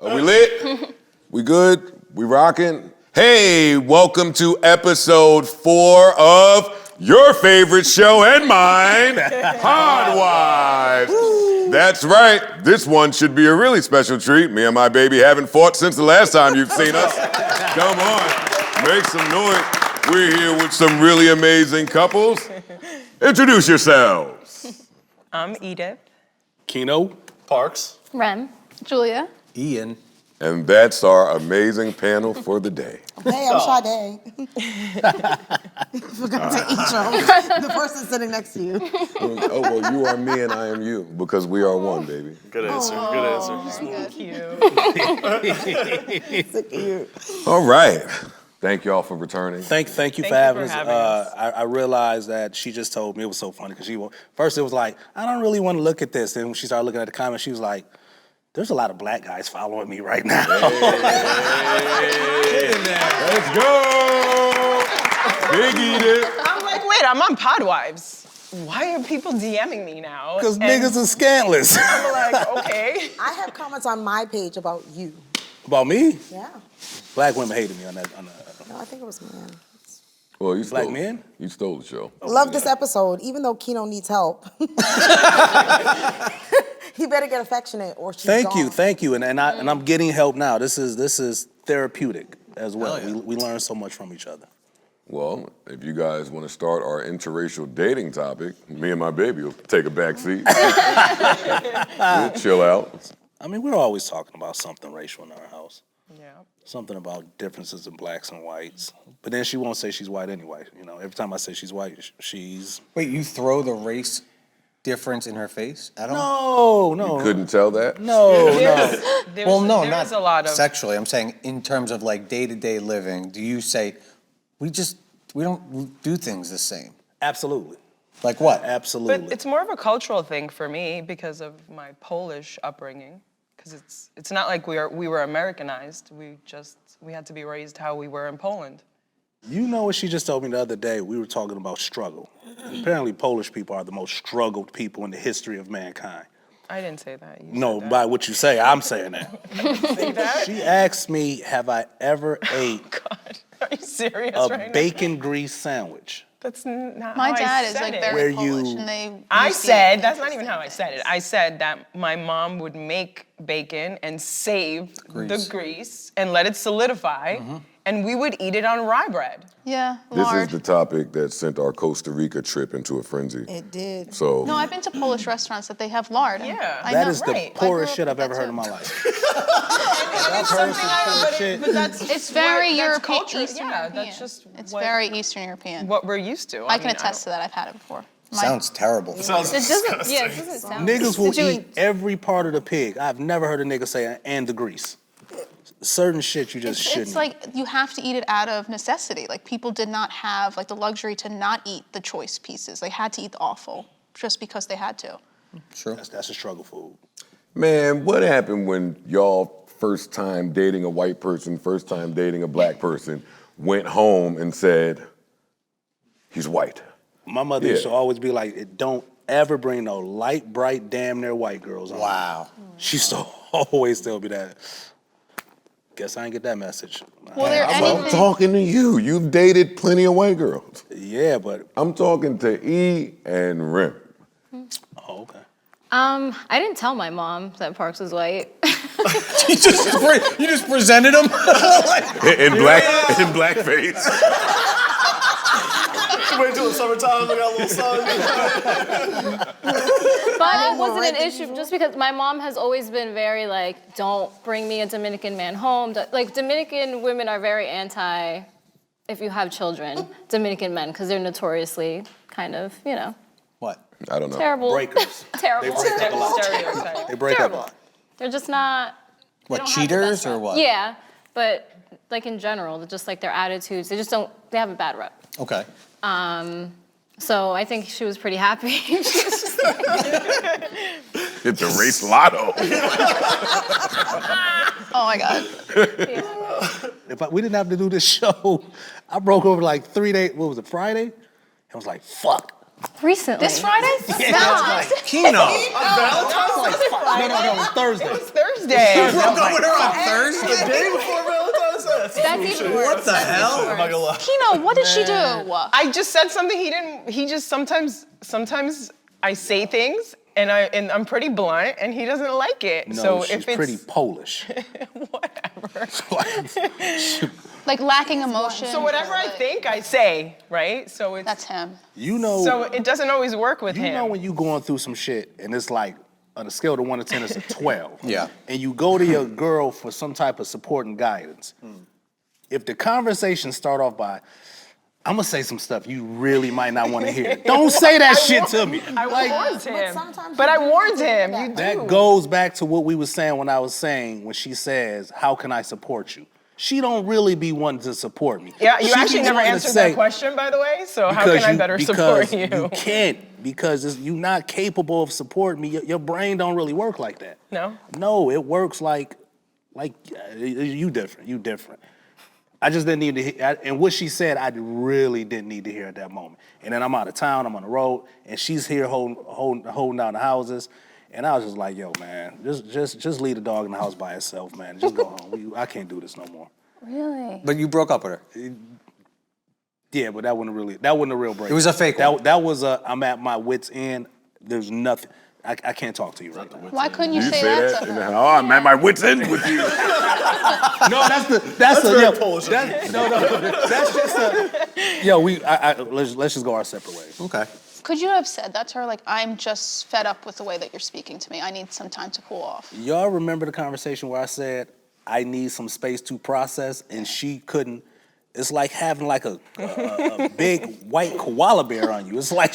Are we lit? We good? We rocking? Hey, welcome to episode 4 of your favorite show and mine, Pod Wives. That's right. This one should be a really special treat. Me and my baby haven't fought since the last time you've seen us. Come on, make some noise. We're here with some really amazing couples. Introduce yourselves. I'm Edith. Keno. Parks. Rem. Julia. Ian. And that's our amazing panel for the day. Hey, I'm Sade. Forgot to intro. The person sitting next to you. Oh, well, you are me and I am you, because we are one, baby. Good answer. Thank you. Sick of you. All right. Thank y'all for returning. Thank you Thank for you having for us. having us. I realized that she just told me, it was so funny, because first it was like, I don't really want to look at this. Then when she started looking at the comments, she was like, there's a lot of black guys following me right now. Hey, let's go. Big Edith. I'm like, wait, I'm on Pod Wives. Why are people DMing me now? Because And niggas are scantless. I'm like, okay. I have comments on my page about you. About me? Yeah. Black women hated me on that. No, I think it was man. Well, you Black stole men? You stole the show. Love this episode, even though Keno needs help. He better get affectionate or she's gone. Thank you. And I'm getting help now. This is therapeutic as well. Yeah. We learn so much from each other. Well, if you guys want to start our interracial dating topic, me and my baby will take a back seat. We'll chill out. I mean, we're always talking about something racial in our house. Yeah. Something about differences in blacks and whites. But then she won't say she's white anyway. You know, every time I say she's white, she's... Wait, you throw the race difference in her face at No. all? You couldn't tell that? No. Well, no, not There's a lot of sexually. I'm saying in terms of like day-to-day living, do you say, we don't do things the same? Absolutely. Like what? Absolutely. But it's more of a cultural thing for me because of my Polish upbringing. Because it's not like we were Americanized. We had to be raised how we were in Poland. You know what she just told me the other day? We were talking about struggle. Apparently Polish people are the most struggled people in the history of mankind. I didn't say that. You No, said that. by what you say, I'm saying that. Say that? She asked me, have I ever ate God, are you serious a right now? bacon grease sandwich? That's not My how I dad is said like it. Where very you- Polish, and they. I used to said, eat that's things not even the how I same said it. I said that my mom would make bacon and save the grease and let it solidify, and we would eat it on rye bread. Yeah, This lard. is the topic that sent our Costa Rica trip into a frenzy. It did. So, No, I've been to Polish restaurants that they have lard. and Yeah. I That know, is right. the poorest I shit grew I've up ever with heard in that my life. It's heard something some poor shit. but that's It's very that's European, culture. Eastern Yeah, European. that's just It's what, very Eastern European. what we're used to. I can attest to that. I've had it before. Sounds terrible. It doesn't. Yeah, it doesn't sound. Niggas will Did you- eat every part of the pig. I've never heard a nigga say, and the grease. Certain shit you just shouldn't. It's like you have to eat it out of necessity. Like people did not have like the luxury to not eat the choice pieces. They had to eat the offal just because they had to. True. That's a struggle food. man, what happened when y'all first time dating a white person, first time dating a black person, went home and said, he's white? My mother used to always be like, don't ever bring no light, bright, damn near white girls on. Wow. She used to always tell me that. Guess I didn't get that message. Well, there I'm anything. talking to you. You've dated plenty of white girls. Yeah, but, I'm talking to E and Rim. oh, okay. I didn't tell my mom that Parks was white. you just presented him? In blackface. Wait till the summertime, we got a little sun. But it wasn't an issue just because my mom has always been very like, don't bring me a Dominican man home. Like Dominican women are very anti, if you have children, Dominican men, because they're notoriously kind of, you know, What? I don't know. terrible. Breakers. Terrible. They break up a lot. Stereotype. They break Terrible. up a lot. They're just not. they What, don't have the cheaters best or rep. what? Yeah, but like in general, just like their attitudes, they just don't, they have a bad rep. Okay. So I think she was pretty happy. She was just like, Hit the race lotto. Oh my God. If we didn't have to do this show, I broke over like 3 days, what was it, Friday? I was like, fuck. Recently. This Friday? Stop. Kino. No, it's Thursday. Thursday. You broke up with her on Thursday? The day before Valentine's Day. That's even worse. What the hell? I'm not gonna lie. Kino, what did she do? I just said something he didn't. He just sometimes I say things and I'm pretty blunt and he doesn't like it. No, so she's if it's pretty Polish. whatever. Like lacking emotion. So whatever I think, I say, right? So it's That's him. You know. so it doesn't always work with You him. know when you going through some shit and it's like on a scale of 1 to 10, it's a 12. Yeah. And you go to your girl for some type of support and guidance. If the conversation start off by, I'm gonna say some stuff you really might not want to hear. Don't say that shit to me. I warned him. sometimes But you I do warned do him. that. You do. That goes back to what we were saying when I was saying when she says, "How can I support you?" She don't really be wanting to support me. Yeah, you She actually be never wanting to answered say, that question, by the way. So how can I better support you? You can't because you're not capable of supporting me. Your brain don't really work like that. No? No, it works like you different. You different. I just didn't need to hear, and what she said, I really didn't need to hear at that moment. And then I'm out of town, I'm on the road, and she's here holding down the houses. And I was just like, yo, man, just leave the dog in the house by itself, man. Just go home. I can't do this no more. Really? But you broke up with her. Yeah, but that wasn't a real break. It was a fake one. That was I'm at my wit's end. There's nothing. I can't talk to you right now. Why couldn't you You say say that that? to And her? then, oh, I'm at my wit's end with you. No, that's very Polish. That's just a. Yo, let's just go our separate ways. Okay. Could you have said that to her? Like, I'm just fed up with the way that you're speaking to me. I need some time to cool off. Y'all remember the conversation where I said I need some space to process, and she couldn't. It's like having like a big white koala bear on you. It's like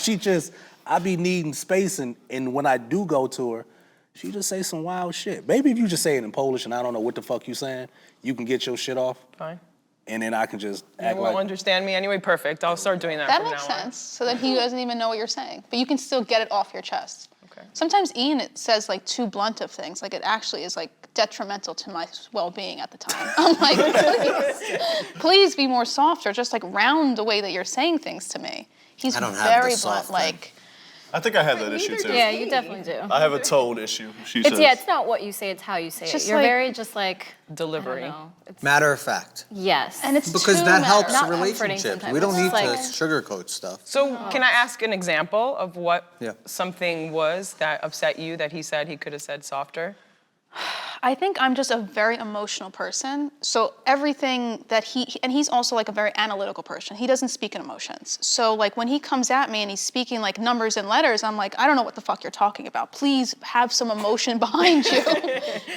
I be needing space, and when I do go to her, she just say some wild shit. Maybe if you just say it in Polish and I don't know what the fuck you saying, you can get your shit off. Fine. And then I can just You act won't like. understand me anyway. Perfect. I'll start doing that That from makes now on. sense. So then he doesn't even know what you're saying. But you can still get it off your chest. Okay. Sometimes Ian it says like too blunt of things. Like it actually is like detrimental to my well-being at the time. I'm like, please be more soft or just like round the way that you're saying things to me. He's I don't have the very soft blunt. thing. Like I think I have that issue too. Yeah, you definitely do. I have a told issue. She It's says. it's not what you say, it's how you say it. Just You're like- very just like Delivery. I don't know. It's, Matter of fact. yes. and it's Because too that matter- helps Not comforting relationships. sometimes. We don't It's need like- to sugarcoat stuff. So can I ask an example of what Yeah. something was that upset you that he said he could have said softer? I think I'm just a very emotional person. So everything that and he's also like a very analytical person. He doesn't speak in emotions. So like when he comes at me and he's speaking like numbers and letters, I'm like, I don't know what the fuck you're talking about. Please have some emotion behind you.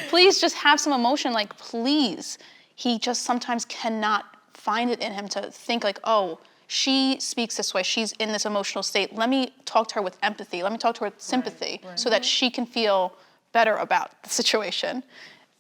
Please just have some emotion, like please. He just sometimes cannot find it in him to think like, oh, she speaks this way, she's in this emotional state. Let me talk to her with empathy. Let me talk to her with sympathy so that she can feel better about the situation.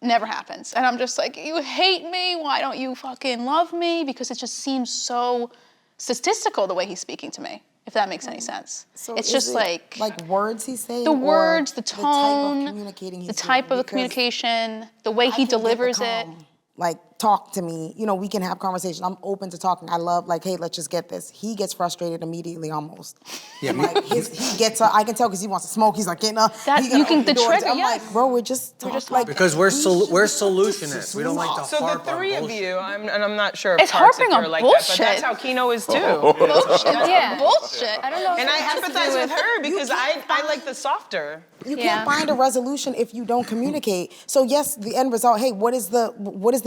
Never happens. And I'm just like, you hate me? Why don't you fucking love me? Because it just seems so statistical the way he's speaking to me, if that makes any sense. So it's is just it, like words he's saying? the or words, the tone, type of communicating he's the type doing? of the Because communication, the way I he can get the delivers it. calm. Like, talk to me. You know, we can have conversation. I'm open to talking. I love, like, hey, let's just get this. He gets frustrated immediately almost. Yeah, Like, he gets, I can tell because he wants to smoke. He's like, getting up. That- he gonna you can- open the door. trigger, I'm yes. like, bro, we're just talking. Like, Because we're we solutionists. We don't like to So the harp on three of bullshit. you, and I'm not sure if It's parts harping of you are on like that, but bullshit. that's how Kino is too. Bullshit. Yeah. Bullshit. I don't know. if And it I has to do empathize with her because I like the softer. You Yeah. can't find a resolution if you don't communicate. So yes, the end result. Hey, what is the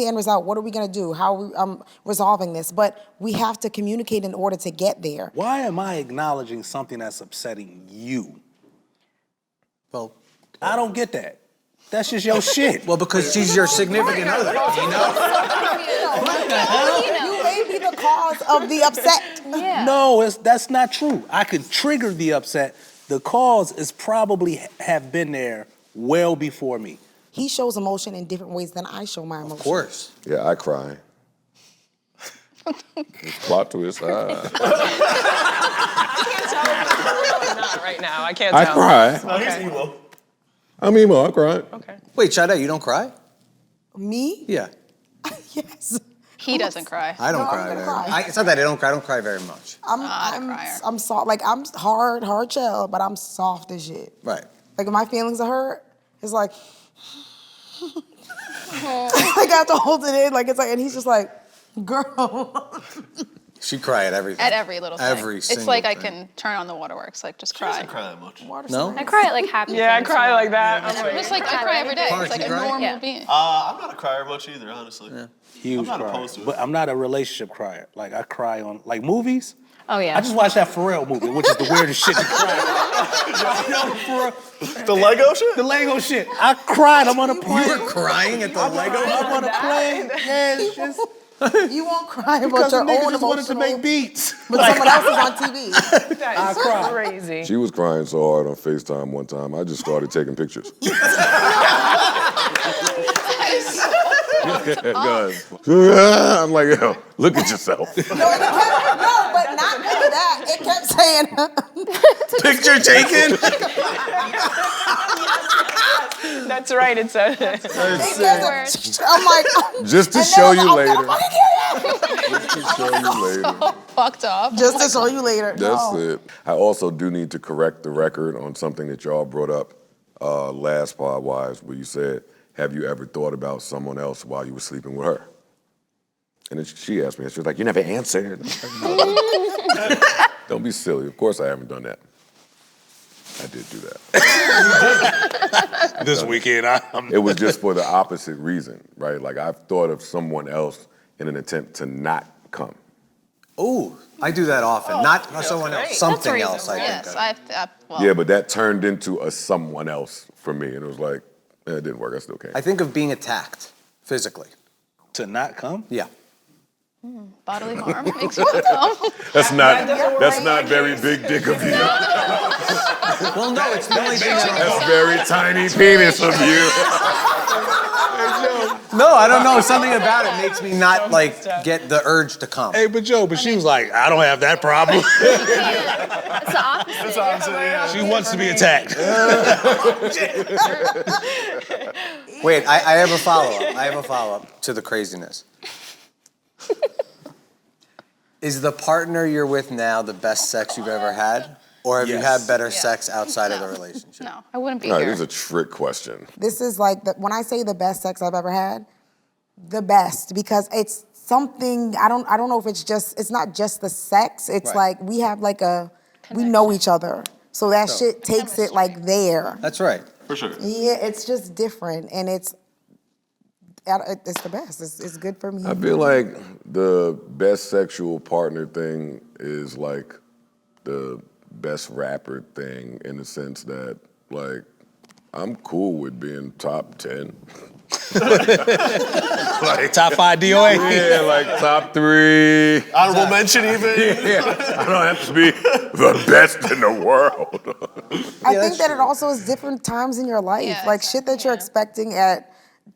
end result? What are we gonna do? How are we resolving this? But we have to communicate in order to get there. Why am I acknowledging something that's upsetting you? Well, I don't get that. That's just your shit. well, because she's your significant other. You know? You may be the cause of the upset. Yeah. No, that's not true. I could trigger the upset. The cause is probably have been there well before me. He shows emotion in different ways than I show my emotion. Of course. Yeah, I cry. Plot twist. I can't tell if it's real or not right now. I can't I tell. cry. No, he's emo. I'm emo. I cry. Okay. Wait, Shada, you don't cry? Me? Yeah. Yes. He doesn't cry. I don't No, I'm cry gonna very cry. much. It's not that I don't cry. I don't cry very much. I'm soft. Like I'm hard shell, but I'm soft as shit. Right. Like if my feelings are hurt, it's like like I have to hold it in. Like it's like, and he's just like, girl. She cry at everything. At every little thing. Every It's single like I thing. can turn on the waterworks, like just She cry. doesn't cry that much. No? I cry at like happy Yeah, I things. cry like that. I'm like, Just like I cry every day. It's like a Party, right? normal Yeah. being. I'm not a crier much either, honestly. Huge I'm not crier. opposed to it. But I'm not a relationship crier. Like I cry on like movies. Oh yeah. I just watched that Pharrell movie, which is the weirdest shit to cry. Yo, Pharrell, The Lego shit? the Lego shit. I cried. I'm on a plane. You were crying at the Lego? I'm on a plane. Yeah, it's just You won't cry about because the your nigga own just wanted to emotional, make beats. but someone else is on TV. that is crazy. She was crying so hard on FaceTime one time, I just started taking pictures. I'm like, yo, look at yourself. No, but not only that. It kept saying, Picture taken? That's right, it said it. I'm like, Just to and show then you I'm later. gonna fucking kill you. Just to show you later. Fucked up. Just to show you later. That's No. it. I also do need to correct the record on something that y'all brought up last pod wise, where you said, have you ever thought about someone else while you were sleeping with her? And then she asked me, and she was like, you never answered. Don't be silly. Of course I haven't done that. I did do that. This weekend, It was just for the opposite reason, right? Like I've thought of someone else in an attempt to not come. Ooh, I do that often. Not someone else, something reasonable. else, I Yes, think. well, Yeah, but that turned into a someone else for me. And it was like, it didn't work. I still can't. I think of being attacked physically. to not come. Yeah. bodily harm makes you want to come. That's not very big dick of you. Well, no, it's the only thing That's very tiny penis of you. No, I don't know. Something about it makes me not like get the urge to come. Hey, but Joe, but she was like, I don't have that problem. It's the opposite. That's opposite, yeah. She wants to be attacked. Wait, I have a follow-up. I have a follow-up to the craziness. Is the partner you're with now the best sex you've ever had? Or have you Yes. had better sex outside of the relationship? No, I wouldn't be All right, here. this is a trick question. This is like, when I say the best sex I've ever had, the best, because it's something, I don't know if it's not just the sex, it's Right. like we have like we know each other. So that shit takes it like there. That's right. For sure. Yeah, it's just different, and it's the best. It's good for me. I feel like the best sexual partner thing is like the best rapper thing in the sense that, like, I'm cool with being top 10. Like top 5 DOA. Yeah, like top 3. Honorable mention even. Yeah, I don't have to be the best in the world. I think that it also is different times in your life. Yeah, like shit that you're expecting at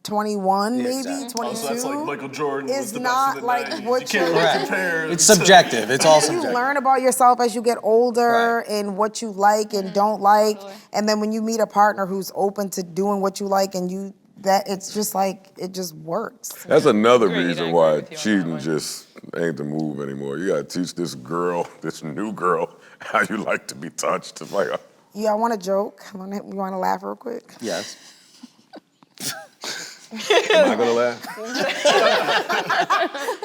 21, maybe exactly. 22. So that's like Michael Jordan was is the not best in the like 90s. what You can't you're- really Correct. compare. It's subjective. It's all You subjective. learn about yourself as you get older and what you like and don't like. And then when you meet a partner who's open to doing what you like and it's just like, it just works. That's another Agreed, I reason agree why with you on that cheating one. just ain't the move anymore. You gotta teach this new girl, how you like to be touched. It's like, Y'all want a joke? You want to laugh real quick? Yes. am I gonna laugh?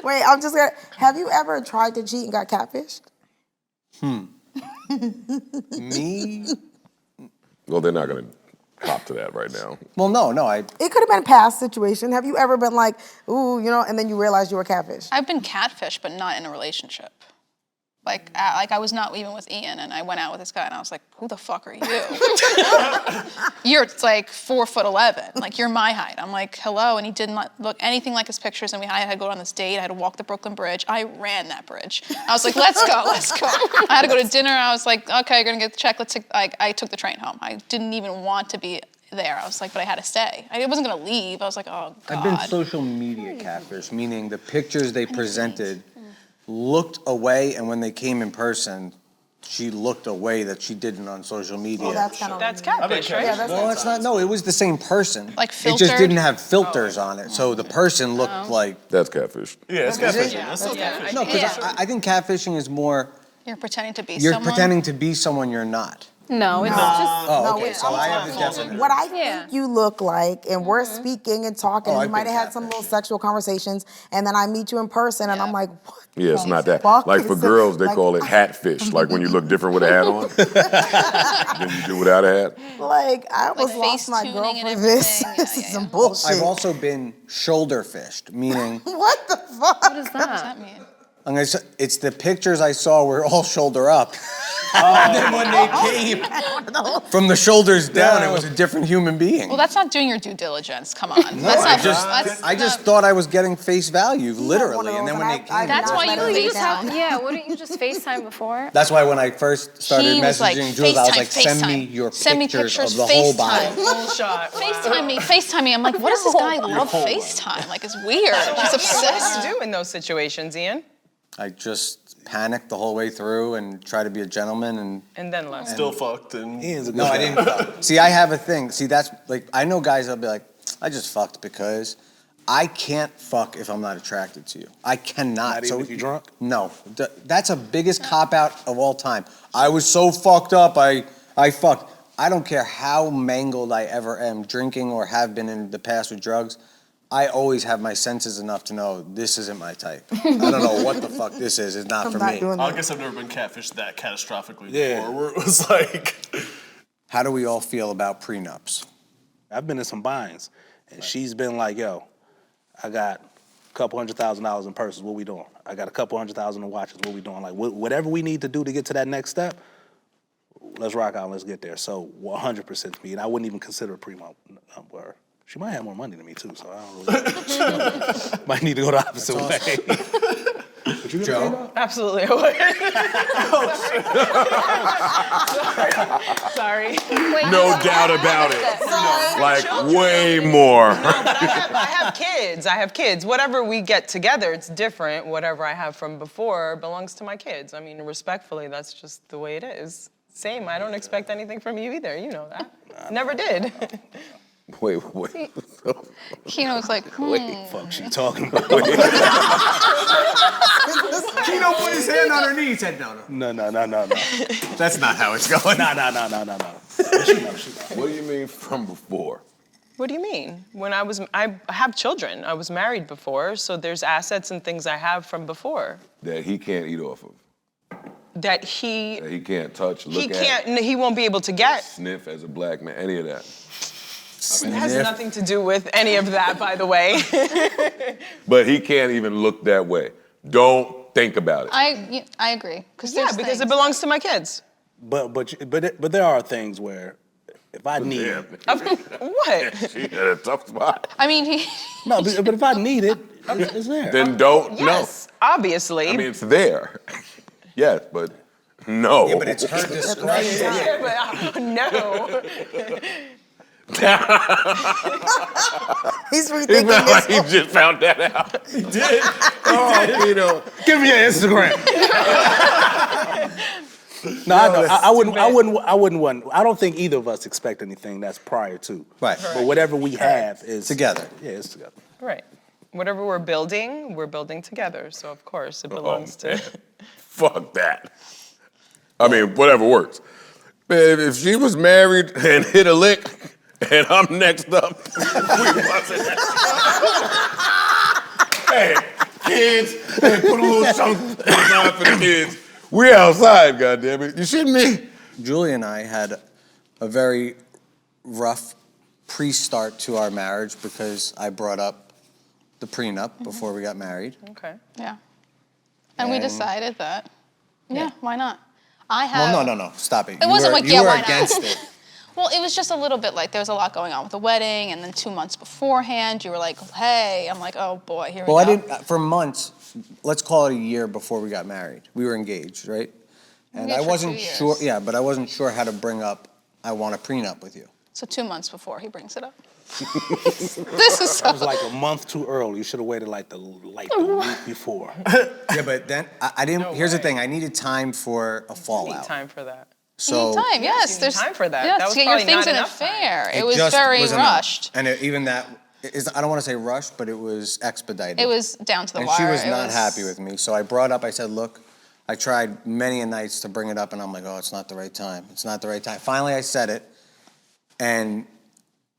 Wait, I'm just gonna. Have you ever tried to cheat and got catfished? Me? Well, they're not gonna hop to that right now. Well, no. It could have been a past situation. Have you ever been like, ooh, and then you realize you were catfished? I've been catfished, but not in a relationship. Like I was not even with Ian, and I went out with this guy, and I was like, "Who the fuck are you? You're like 4'11", like you're my height." I'm like, "Hello," and he did not look anything like his pictures. And I had to go on this date. I had to walk the Brooklyn Bridge. I ran that bridge. I was like, "Let's go, let's go." I had to go to dinner. I was like, "Okay, you're gonna get the check. Let's take." I took the train home. I didn't even want to be there. I was like, but I had to stay. I wasn't gonna leave. I was like, "Oh God." I've been social media catfish, meaning the pictures they presented looked away, and when they came in person, she looked a way that she didn't on social media. Well, that's kind of That's catfish, right? Yeah, that's No, it's not. No, it was the same person. Like It filtered? just didn't have filters on it, so the person looked like. That's catfish. Yeah, it's catfishing. That's still catfishing. No, because I think catfishing is more. You're pretending to be You're someone. pretending to be someone you're not. No, it's just. Oh, No, okay. it's So I have the also definition. what I Yeah. think you look like, and we're speaking and talking. Oh, you I've might been have had some little sexual conversations, and then I meet you in person, and I'm like, what? Yeah, it's the not that. fuck Like for is girls, they like, call it hatfish. Like when you look different with a hat on than you do without a hat. Like I almost face lost my tuning girl and for this. everything. This Yeah, is yeah, some yeah. bullshit. I've also been shoulder fished, meaning What the fuck? What is What does that? that mean? I'm gonna say, it's the pictures I saw were all shoulder up. And then when they came from the shoulders down, it was a different human being. Well, that's not doing your due diligence. Come on. That's not. I just thought I was getting face value, literally, of and then those, when and they I- came, That's why you Lay face down. down. Yeah, wouldn't you just FaceTime before? that's why when I first started He was like, messaging Jules, I was FaceTime, like, send me FaceTime. your Send me pictures pictures, of the whole FaceTime. body. Full shot. FaceTime me. I'm like, what does this guy love FaceTime? Like, it's weird. He's What obsessed. do you do in those situations, Ian? I just panicked the whole way through and tried to be a gentleman and And then left. Still fucked and Ian's a good no, I guy. didn't. See, I have a thing. See, that's like I know guys that'll be like, I just fucked because I can't fuck if I'm not attracted to you. I cannot. Not even if you're drunk? No, that's a biggest cop out of all time. I was so fucked up. I fucked. I don't care how mangled I ever am drinking or have been in the past with drugs. I always have my senses enough to know this isn't my type. I don't know what the fuck this is. It's not I'm for not me. doing I that. guess I've never been catfished that catastrophically Yeah. before, where it was like, How do we all feel about prenups? I've been in some binds, and she's been like, yo, I got a couple $100,000 in purses, what we doing? I got a couple $100,000 in watches, what we doing? Like, whatever we need to do to get to that next step, let's rock out, let's get there. So 100% to me, and I wouldn't even consider a prenup. Word. She might have more money than me too, so I don't really. Might need to go the opposite way. Joe? Absolutely, I would. Sorry. No doubt about it. Like way more. I have kids. I have kids. Whatever we get together, it's different. Whatever I have from before belongs to my kids. I mean, respectfully, that's just the way it is. Same. I don't expect anything from you either. You know that. Never did. Wait. Keno was like, Fuck, she talking about. Keno put his hand on her knee and said, no. No. That's not how it's going. No. She knows. What do you mean from before? What do you mean? I have children. I was married before, so there's assets and things I have from before That he can't eat off of. that he That he can't touch, look at, he won't be able to get. sniff as a black man, any of that. It has nothing to do with any of that, by the way. But he can't even look that way. Don't think about it. I agree. Yeah, because it belongs to my kids. But there are things where if I need it, What? She had a tough spot. I mean, he. no, but if I need it, it's there. Then don't, Yes, obviously. no. I mean, it's there. Yes, but no. Yeah, but it's her discretion. No. He's He rethinking felt like this. he just found that out. He did. Oh, you know. Give me your Instagram. No, I know. I wouldn't want. I don't think either of us expect anything that's prior to. Right. But whatever we have is Together. Yeah, it's together. Right. Whatever we're building together. So of course it belongs to. Fuck that. I mean, whatever works. Man, if she was married and hit a lick, and I'm next up, we busting that. Hey, kids, hey, put a little something aside for the kids. We outside, goddammit. You shitting me? Julie and I had a very rough pre-start to our marriage because I brought up the prenup before we got married. Okay. Yeah. And we And- decided that, yeah, why not? I have. Well, no, stop it. It wasn't like, you yeah, were why not? against it. Well, it was just a little bit like there was a lot going on with the wedding, and then 2 months beforehand, you were like, hey. I'm like, oh boy, here we Well, go. I didn't, for months, let's call it a year before we got married. We were engaged, right? And Engaged I for 2 wasn't years. sure, yeah, but I wasn't sure how to bring up, I want a prenup with you. So 2 months before he brings it up. This is It was like a month too early. You should have waited like the week before. Yeah, but then I didn't. No here's the way. thing. I needed time for a Need fallout. time for that. So time. Yes, you need there's time for that. Yes, That was to get your probably things not in a enough time. fair. It was just very wasn't rushed. And even that is. I don't want to say rushed, but it was expedited. It was down to the And wire. she was It not happy with me. So I brought up. I said, look. I tried many a nights to bring it up, and I'm like, oh, it's not the right time. It's not the right time. Finally, I said it, and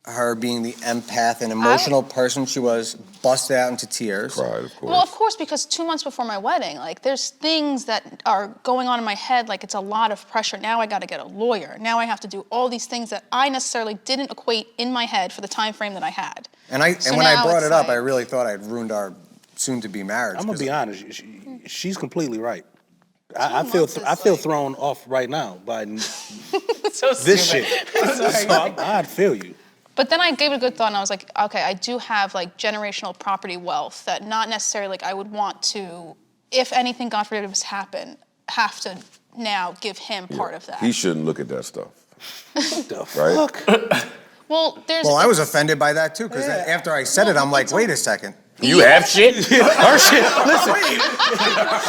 her being the empath and emotional person she was, busted out into tears. Cried, of course. Well, of course, because 2 months before my wedding, like there's things that are going on in my head, like it's a lot of pressure. Now I got to get a lawyer. Now I have to do all these things that I necessarily didn't equate in my head for the time frame that I had. And So when I now brought it's it up, like- I really thought I'd ruined our soon-to-be marriage. I'm gonna 'cause be honest. She's completely right. I months feel is I feel like- thrown off right now by So this stupid. shit. So I'd feel you. But then I gave it a good thought, and I was like, okay, I do have like generational property wealth that not necessarily like I would want to, if anything, God forbid, was happen, have to now give him part of that. He shouldn't look at that stuff. The Right? fuck? Well, there's. Well, I was offended by that too, because after I said it, I'm like, wait a second. You have shit? Her shit. Listen. What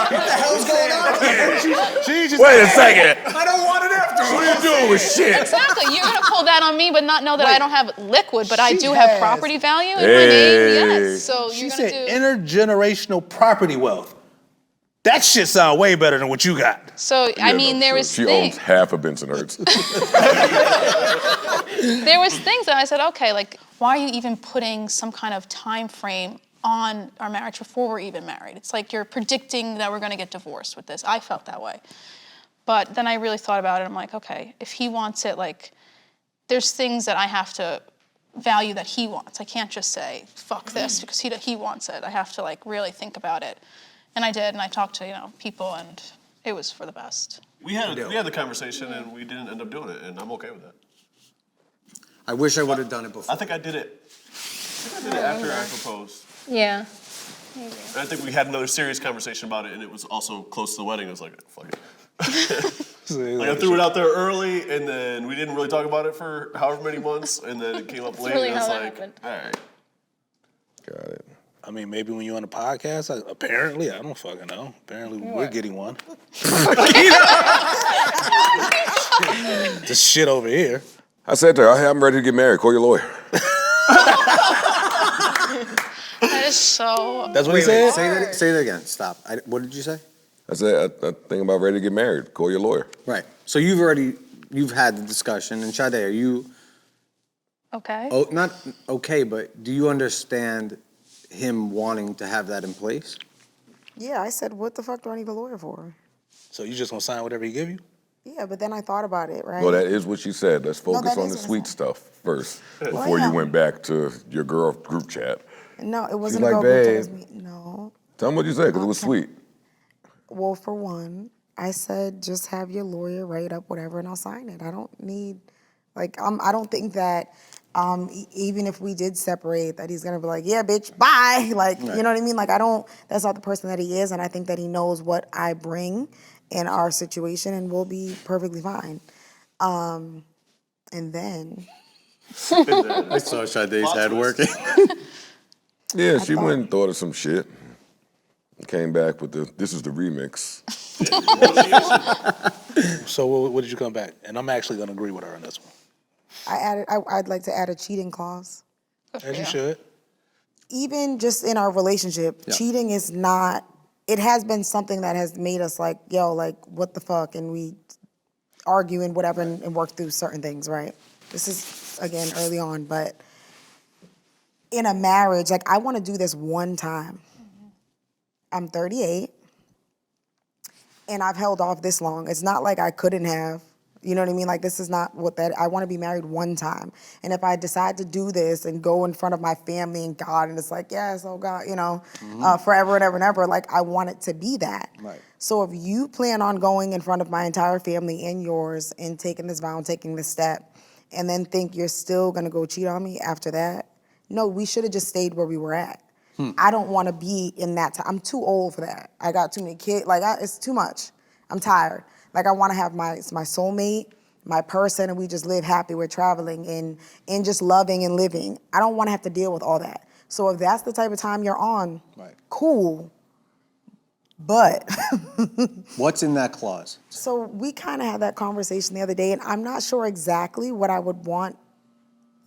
the hell's going on here? She just Wait a second. I don't want it after all. What are you doing with shit? Exactly. You're gonna pull that on me, but not know that I don't have liquid, but I She do have has. property value in my Hey. name. Yes. So She you're gonna said do. intergenerational property wealth. That shit sound way better than what you got. So I Yeah, mean, no, there sure. was She things. owns half of Benson Hertz. There was things that I said, okay, like why are you even putting some kind of time frame on our marriage before we're even married? It's like you're predicting that we're gonna get divorced with this. I felt that way. But then I really thought about it. I'm like, okay, if he wants it, like, there's things that I have to value that he wants. I can't just say, fuck this, because he wants it. I have to, like, really think about it. And I did, and I talked to, people, and it was for the best. We had the conversation and we didn't end up doing it, and I'm okay with that. I wish I would have done it before. I think I did it after I proposed. Yeah. And I think we had another serious conversation about it, and it was also close to the wedding. I was like, fuck it. Like I threw it out there early, and then we didn't really talk about it for however many months, and then it came up later, really and I was how that like, happened. all right. Got it. I mean, maybe when you're on a podcast, apparently, I don't fucking know. Apparently, we're getting one. This shit over here. I said to her, I'm ready to get married. Call your lawyer. That is so. That's what he said? Say that again. Stop. What did you say? I said, I think about ready to get married. Call your lawyer. Right. So you've had the discussion, and Sade, are you Okay. not okay, but do you understand him wanting to have that in place? Yeah, I said, what the fuck do I need a lawyer for? So you just gonna sign whatever he give you? Yeah, but then I thought about it, right? Well, that is what she said. Let's focus that on is the what I sweet said. stuff first before yeah. you went back to your girl group chat. No, it wasn't like, a girl group chat, it was babe. me. No. Tell them what you said, because it was sweet. Well, for one, I said just have your lawyer write up whatever and I'll sign it. I don't need, I don't think that even if we did separate, that he's gonna be like, yeah, bitch, bye. You know what I mean? That's not the person that he is, and I think that he knows what I bring in our situation, and we'll be perfectly fine. And then. I saw Sade's head working. Yeah, she went and thought of some shit. Came back with this is the remix. So what did you come back? And I'm actually gonna agree with her on this one. I'd like to add a cheating clause. As you should. Even just in our relationship, cheating is not, it has been something that has made us like, yo, what the fuck? And we argue and whatever and work through certain things, right? This is, again, early on, but in a marriage, I want to do this one time. I'm 38, and I've held off this long. It's not like I couldn't have. You know what I mean? This is not I want to be married one time. And if I decide to do this and go in front of my family and God, and it's like, yes, oh God, forever and ever and ever, I want it to be that. Right. So if you plan on going in front of my entire family and yours and taking this vow and taking this step, and then think you're still going to go cheat on me after that, no, we should have just stayed where we were at. I don't want to be in that time. I'm too old for that. I got too many kids. It's too much. I'm tired. I want to have my soulmate, my person and we just live happy, we're traveling and just loving and living. I don't want to have to deal with all that. So if that's the type of time you're on, cool. But What's in that clause? so we kind of had that conversation the other day, and I'm not sure exactly what I would want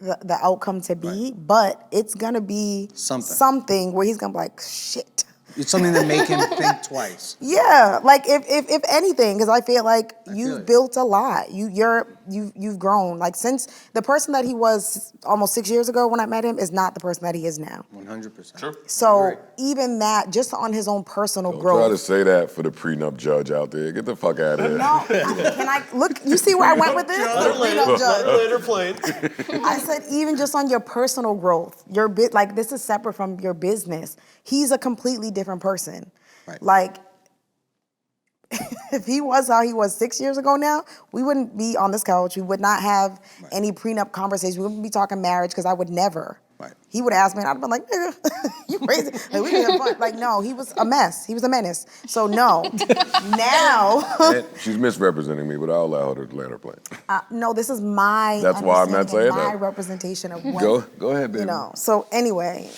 the outcome to be, but it's gonna be something where he's gonna be like, shit. It's something that make him think twice. Yeah, like if anything, because I feel like you've built a lot. You've grown. Like since the person that he was almost 6 years ago when I met him is not the person that he is now. 100%. Sure. So even that, just on his own personal growth. Try to say that for the prenup judge out there. Get the fuck out of here. No, can I look? You see where I went with this? The prenup judge. Later plane. I said even just on your personal growth, your like this is separate from your business. He's a completely different person. Right. Like if he was how he was 6 years ago now, we wouldn't be on this couch. We would not have any prenup conversations. We wouldn't be talking marriage because I would never. Right. He would ask me and I'd be like, nigga, you crazy. Like, we didn't have fun. Like, no, he was a mess. He was a menace. So no. Now. And she's misrepresenting me, but I'll allow her to land her plane. No, this is my That's why I'm not saying my that. representation of what, Go ahead, baby. you know. So anyway.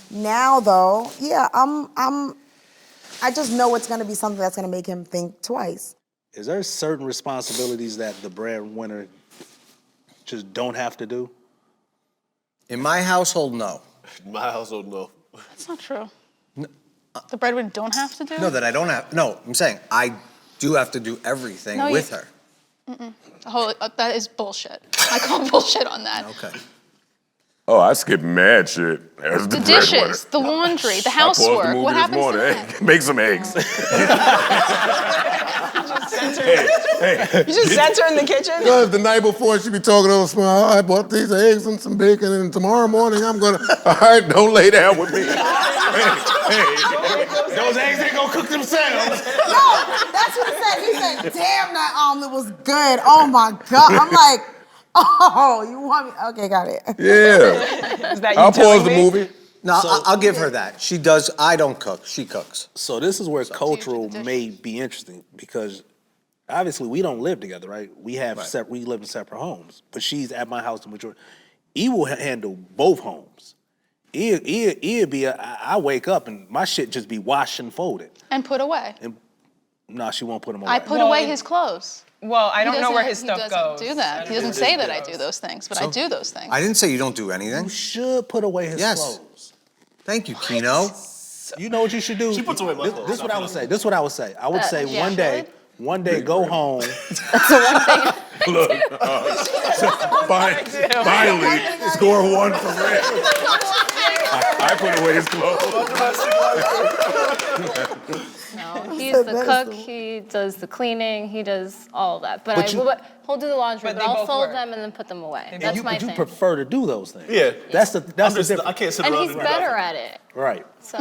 Now though, yeah, I just know it's gonna be something that's gonna make him think twice. Is there certain responsibilities that the breadwinner just don't have to do? In my household, no. My household, no. That's not true. The breadwinner don't have to do? No, that I don't have. No, I'm saying I do have to do everything No, with you- her. That is bullshit. I call bullshit on that. Okay. Oh, I skipped mad shit as the The breadwinner. dishes, the laundry, the I paused the housework. movie What this happens to morning. that? Hey, make some eggs. You just sent her in the kitchen? Because the night before she be talking on small, I bought these eggs and some bacon, and tomorrow morning I'm gonna. All right, don't lay down with me. Those eggs ain't gonna cook themselves. No, that's what he said. He said, damn, that omelet was good. Oh my God. I'm like, oh, you want me? Okay, got it. Yeah. Is that you I'll telling pause the me? movie. No, I'll give her that. She does. I don't cook. She cooks. So this is where cultural dishes. may be interesting because obviously we don't live together, right? We have we live in separate homes, but she's at my house the majority. E will handle both homes. E be I wake up and my shit just be washed and folded. And put away. No, she won't put them away. I put away his clothes. Well, I don't know where his He stuff goes. doesn't do that. He doesn't say that I do those things, but I do those things. I didn't say you don't do anything. You should put away his Yes. clothes. Thank you, Kino. You know what you should do? She puts away my clothes. This is what I would say. This is what I would say. I would say yeah. one day go home. Look, finally, score one for Red. I put away his clothes. No, he's the cook. He does the cleaning. He does all of that. But he'll do the laundry. But But they I'll both fold work. them and then put them away. And That's you, my but you thing. prefer to do those things. Yeah. That's the I difference. can't sit And around he's and do better nothing. at it. Right. So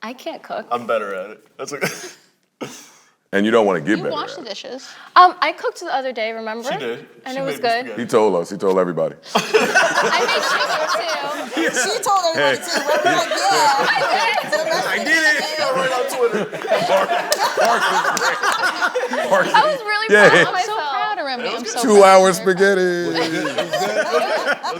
I can't cook. I'm better at it. That's like. And you don't want to get You better. wash at the it. dishes. I cooked the other day, remember? She did. And She it was made me good. spaghetti. He told us. He told everybody. I made chicken too. She told everybody too. We're like, yeah. I did it. Right on Twitter. I was really Yeah. proud of I'm so myself. proud of Remy. I'm so 2 proud hours of her. spaghetti.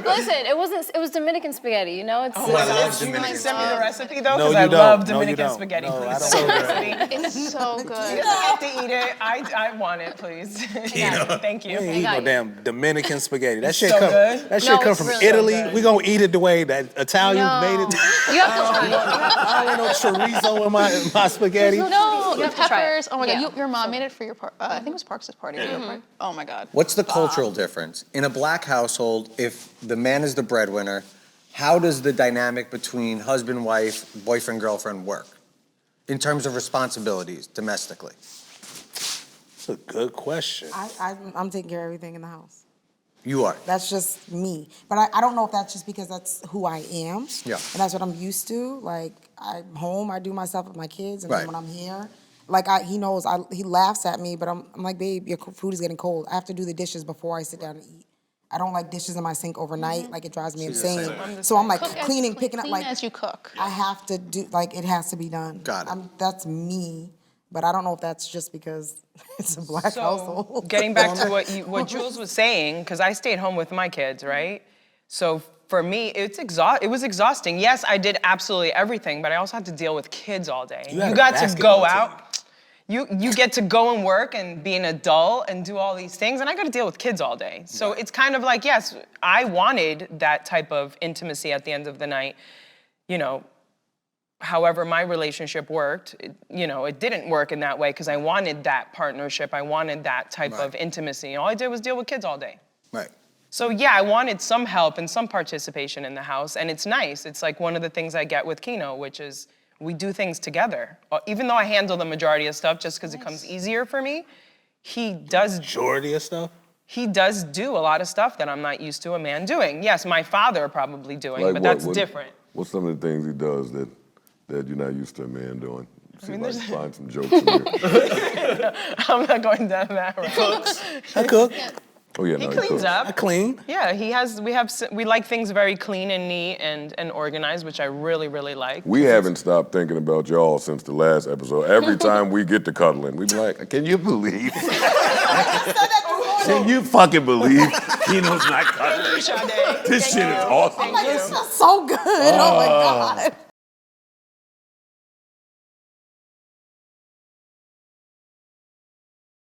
Listen, it was Dominican spaghetti, you know? It's Oh Can you please send me the recipe though? No, Because you I don't. love No, you Dominican don't. spaghetti. No, I Please don't send me want the recipe. It's so You good. don't have to eat it. I want it, please. Thank you. We ain't eat got no you. damn Dominican spaghetti. That shit so come. good. That shit No, come it's from really Italy. so good. We gonna eat it the way that Italians No. made it. You have to try it. I don't want no chorizo in my spaghetti. No, the have to try it. peppers. Oh my Yeah. God, your mom made it for your I think it was Parks' party. Oh my God. What's the cultural difference? In a black household, if the man is the breadwinner, how does the dynamic between husband, wife, boyfriend, girlfriend work? In terms of responsibilities domestically? That's a good question. I'm taking care of everything in the house. You are. That's just me. But I don't know if that's just because that's who I am. Yeah. And that's what I'm used to. Like, I'm home, I do my stuff with my kids, and Right. then when I'm here, like, he knows, he laughs at me, but I'm like, babe, your food is getting cold. I have to do the dishes before I sit down and eat. I don't like dishes in my sink overnight. Like, it drives me insane. So I'm like cleaning, picking up, Clean like, as you cook. I have to do, like, it has to be done. Got it. That's me. But I don't know if that's just because it's a black household. Getting back to what Jules was saying, because I stayed home with my kids, right? So for me, it was exhausting. Yes, I did absolutely everything, but I also had to deal with kids all day. You got to go out. You get to go and work and be an adult and do all these things, and I got to deal with kids all day. So it's kind of like, yes, I wanted that type of intimacy at the end of the night, you know. However, my relationship worked, it didn't work in that way because I wanted that partnership. I wanted that type of intimacy. All I did was deal with kids all day. Right. So yeah, I wanted some help and some participation in the house, and it's nice. It's like one of the things I get with Kino, which is we do things together. Even though I handle the majority of stuff just because it comes easier for me, he does. Majority of stuff? He does do a lot of stuff that I'm not used to a man doing. Yes, my father probably doing, but that's different. What's some of the things he does that you're not used to a man doing? See if I can find some jokes in here. I'm not going down that road. I cook. Oh yeah, He no, cleans cooks. up. I clean. Yeah, we like things very clean and neat and organized, which I really, really like. We haven't stopped thinking about y'all since the last episode. Every time we get to cuddling, we be like, can you believe? Can you fucking believe Kino's not cuddling? This shit is awesome. Like, it's just so good. Oh my God.